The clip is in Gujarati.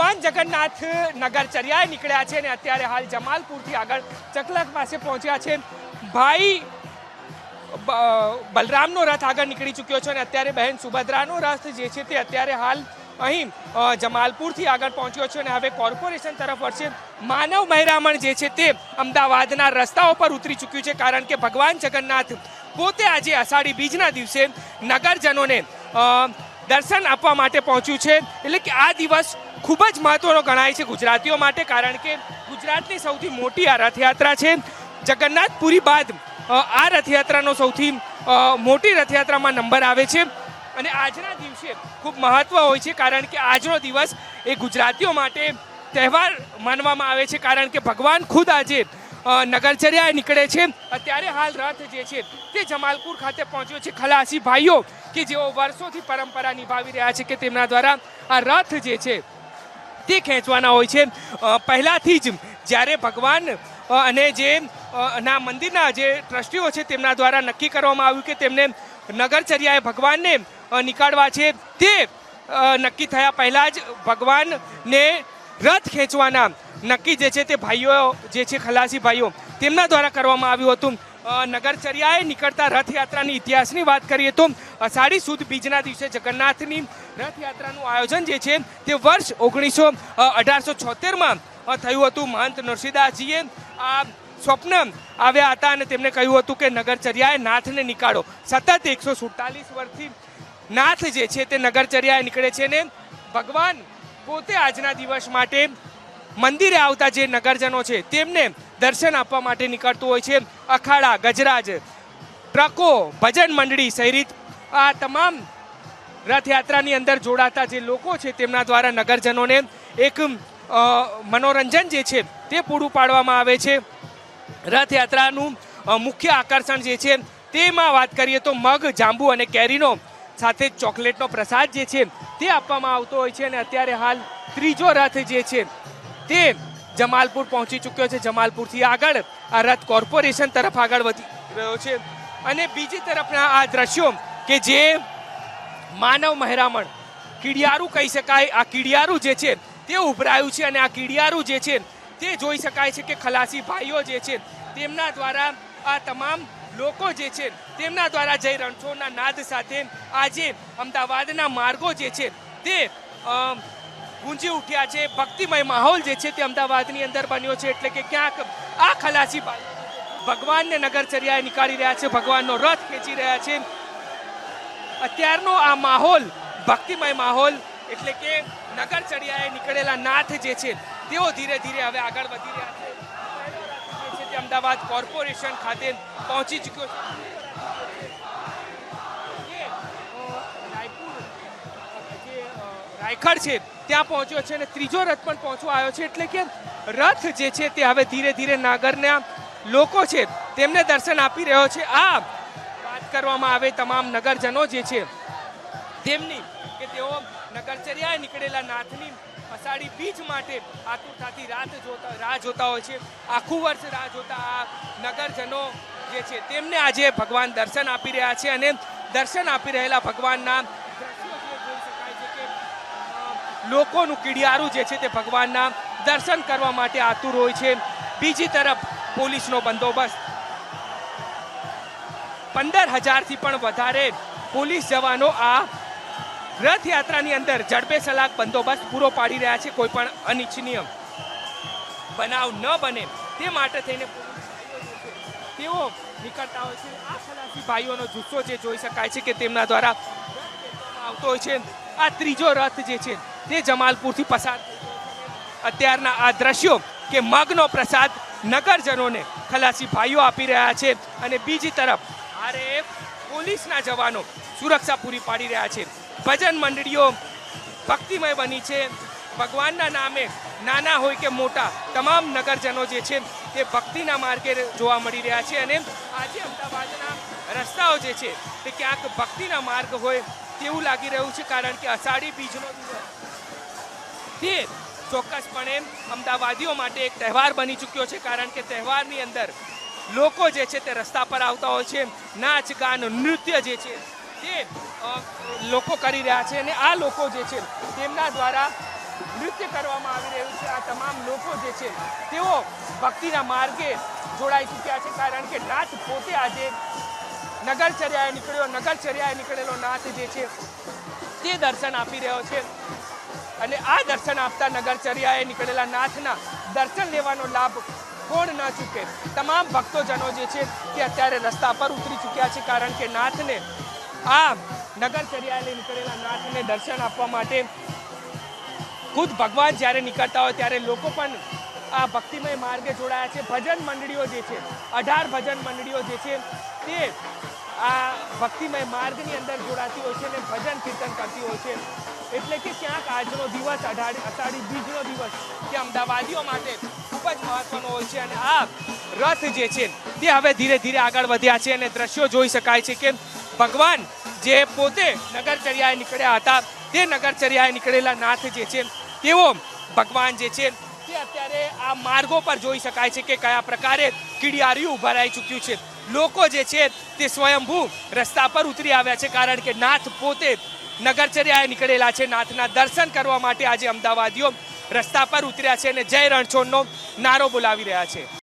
ભગવાન જગન્નાથ નગરચર્યાએ નીકળ્યા છે અને અત્યારે હાલ જમાલપુરથી આગળ ચકલક પાસે પહોંચ્યા છે. ભાઈ બલરામનો રથ આગળ નીકળી ચૂક્યો છે અને અત્યારે બહેન સુભદ્રાનો રથ જે છે તે અત્યારે હાલ અહીં જમાલપુરથી આગળ પહોંચ્યો છે અને હવે કોર્પોરેશન તરફ વળશે. માનવ મહેરામણ જે છે તે અમદાવાદના રસ્તાઓ પર ઉતરી ચૂક્યું છે, કારણ કે ભગવાન જગન્નાથ પોતે આજે અષાઢી બીજના દિવસે નગરજનોને દર્શન આપવા માટે પહોંચ્યું છે. એટલે કે આ દિવસ ખૂબ જ મહત્વનો ગણાય છે ગુજરાતીઓ માટે, કારણ કે ગુજરાતની સૌથી મોટી આ રથયાત્રા છે. જગન્નાથપુરી બાદ આ રથયાત્રાનો સૌથી મોટી રથયાત્રામાં નંબર આવે છે અને આજના દિવસે ખૂબ મહત્વ હોય છે, કારણ કે આજનો દિવસ એ ગુજરાતીઓ માટે તહેવાર માનવામાં આવે છે, કારણ કે ભગવાન ખુદ આજે નગરચર્યાએ નીકળે છે. અત્યારે હાલ રથ જે છે તે જમાલપુર ખાતે પહોંચ્યો છે. ખલાસી ભાઈઓ કે જેઓ વર્ષોથી પરંપરા નિભાવી રહ્યા છે કે તેમના દ્વારા આ રથ જે છે તે ખેંચવાના હોય છે. પહેલાંથી જ જ્યારે ભગવાન અને જે ના મંદિરના જે ટ્રસ્ટીઓ છે તેમના દ્વારા નક્કી કરવામાં આવ્યું કે તેમને નગરચર્યાએ ભગવાનને નીકાળવા છે, તે નક્કી થયા પહેલાં જ ભગવાનને રથ ખેંચવાના નક્કી જે છે તે ભાઈઓ જે છે ખલાસી ભાઈઓ તેમના દ્વારા કરવામાં આવ્યું હતું. નગરચર્યાએ નીકળતા રથયાત્રાની ઇતિહાસની વાત કરીએ તો અષાઢી સુદ બીજના દિવસે જગન્નાથની રથયાત્રાનું આયોજન જે છે તે વર્ષ 1876માં થયું હતું. મહંત નરસિંહદાસજીએ આ સ્વપ્ન આવ્યા હતા અને તેમને કહ્યું હતું કે નગરચર્યાએ નાથને નીકાળો. સતત 147 વર્ષથી નાથ જે છે તે નગરચર્યાએ નીકળે છે ને ભગવાન પોતે આજના દિવસ માટે મંદિરે આવતા જે નગરજનો છે તેમને દર્શન આપવા માટે નીકળતું હોય છે. અખાડા, ગજરાજ, ટ્રકો, ભજન મંડળી સહિત આ તમામ રથયાત્રાની અંદર જોડાતા જે લોકો છે તેમના દ્વારા નગરજનોને એક મનોરંજન જે છે તે પૂરું પાડવામાં આવે છે. રથયાત્રાનું મુખ્ય આકર્ષણ જે છે તેમાં વાત કરીએ તો મગ, જાંબુ અને કેરીનો સાથે ચોકલેટનો પ્રસાદ જે છે તે આપવામાં આવતો હોય છે. અને અત્યારે હાલ ત્રીજો રથ જે છે તે જમાલપુર પહોંચી ચૂક્યો છે. જમાલપુરથી આગળ આ રથ કોર્પોરેશન તરફ આગળ વધી રહ્યો છે. અને બીજી તરફના આ દ્રશ્યો કે જે માનવ મહેરામણ કીડિયારું કહી શકાય, આ કીડિયારું જે છે તે ઉભરાયું છે અને આ કીડિયારું જે છે તે જોઈ શકાય છે કે ખલાસી ભાઈઓ જે છે તેમના દ્વારા આ તમામ લોકો જે છે તેમના દ્વારા જય રણછોડના નાદ સાથે આજે અમદાવાદના માર્ગો જે છે તે ગુંજી ઉઠ્યા છે. ભક્તિમય માહોલ જે છે તે અમદાવાદની અંદર બન્યો છે. એટલે કે ક્યાંક આ ખલાસી ભાઈ ભગવાનને નગરચર્યાએ નીકાળી રહ્યા છે, ભગવાનનો રથ ખેંચી રહ્યા છે. અત્યારનો આ માહોલ, ભક્તિમય માહોલ, એટલે કે નગરચર્યાએ નીકળેલા નાથ જે છે તેઓ ધીરે ધીરે હવે આગળ વધી રહ્યા છે. જે છે તે અમદાવાદ કોર્પોરેશન ખાતે પહોંચી ચૂક્યો છે. રાયખડ છે ત્યાં પહોંચ્યો છે અને ત્રીજો રથ પણ પહોંચવા આવ્યો છે. એટલે કે રથ જે છે તે હવે ધીરે ધીરે નાગરના લોકો છે તેમને દર્શન આપી રહ્યો છે. આ વાત કરવામાં આવે તમામ નગરજનો જે છે તેમની કે તેઓ નગરચર્યાએ નીકળેલા નાથની અષાઢી બીજ માટે આતુરતાથી રાહ જોતા હોય છે. આખું વર્ષ રાહ જોતા આ નગરજનો જે છે તેમને આજે ભગવાન દર્શન આપી રહ્યા છે અને દર્શન આપી રહેલા ભગવાનના લોકોનું કીડિયારું જે છે તે ભગવાનના દર્શન કરવા માટે આતુર હોય છે. બીજી તરફ પોલીસનો બંદોબસ્ત 15,000થી પણ વધારે પોલીસ જવાનો આ રથયાત્રાની અંદર ઝડપે સલાક બંદોબસ્ત પૂરો પાડી રહ્યા છે. કોઈ પણ અનિચ્છનીય બનાવ ન બને તે માટે થઈને તેઓ નીકળતા હોય છે. આ ખલાસી ભાઈઓનો જુસ્સો જે જોઈ શકાય છે કે તેમના દ્વારા આવતો હોય છે. આ ત્રીજો રથ જે છે તે જમાલપુરથી પસાર. અત્યારના આ દ્રશ્યો કે મગનો પ્રસાદ નગરજનોને ખલાસી ભાઈઓ આપી રહ્યા છે અને બીજી તરફ આરએએફ પોલીસના જવાનો સુરક્ષા પૂરી પાડી રહ્યા છે. ભજન મંડળીઓ ભક્તિમય બની છે. ભગવાનના નામે નાના હોય કે મોટા તમામ નગરજનો જે છે તે ભક્તિના માર્ગે જોવા મળી રહ્યા છે. અને આજે અમદાવાદના રસ્તાઓ જે છે તે ક્યાંક ભક્તિના માર્ગ હોય તેવું લાગી રહ્યું છે, કારણ કે અષાઢી બીજનો દિવસ તે ચોક્કસપણે અમદાવાદીઓ માટે એક તહેવાર બની ચૂક્યો છે. કારણ કે તહેવારની અંદર લોકો જે છે તે રસ્તા પર આવતા હોય છે. નાચ ગાન નૃત્ય જે છે તે લોકો કરી રહ્યા છે અને આ લોકો જે છે તેમના દ્વારા નૃત્ય કરવામાં આવી રહ્યું છે. આ તમામ લોકો જે છે તેઓ ભક્તિના માર્ગે જોડાઈ ચૂક્યા છે, કારણ કે નાથ પોતે આજે નગરચર્યાએ નીકળેલો નાથ જે છે તે દર્શન આપી રહ્યો છે. અને આ દર્શન આપતા નગરચર્યાએ નીકળેલા નાથના દર્શન લેવાનો લાભ કોણ ન ચૂકે. તમામ ભક્તોજનો જે છે તે અત્યારે રસ્તા પર ઉતરી ચૂક્યા છે, કારણ કે નાથને આ નગરચર્યાએ નીકળેલા નાથને દર્શન આપવા માટે ખુદ ભગવાન જ્યારે નીકળતા હોય ત્યારે લોકો પણ આ ભક્તિમય માર્ગે જોડાયા છે. ભજન મંડળીઓ જે છે 18 ભજન મંડળીઓ જે છે તે આ ભક્તિમય માર્ગની અંદર જોડાતી હોય છે અને ભજન કીર્તન કરતી હોય છે. એટલે કે ક્યાંક આજનો દિવસ અષાઢી બીજનો દિવસ તે અમદાવાદીઓ માટે ખૂબ જ મહત્વનો હોય છે. અને આ રથ જે છે તે હવે ધીરે ધીરે આગળ વધ્યા છે અને દ્રશ્યો જોઈ શકાય છે કે ભગવાન જે પોતે નગરચર્યાએ નીકળ્યા હતા તે નગરચર્યાએ નીકળેલા નાથ જે છે તેઓ ભગવાન જે છે તે અત્યારે આ માર્ગો પર જોઈ શકાય છે કે કયા પ્રકારે કીડિયારીયું ભરાઈ ચૂક્યું છે. લોકો જે છે તે સ્વયંભૂ રસ્તા પર ઉતરી આવ્યા છે, કારણ કે નાથ પોતે નગરચર્યાએ નીકળેલા છે. નાથના દર્શન કરવા માટે આજે અમદાવાદીઓ રસ્તા પર ઉતર્યા છે અને જય રણછોડનો નારો બોલાવી રહ્યા છે.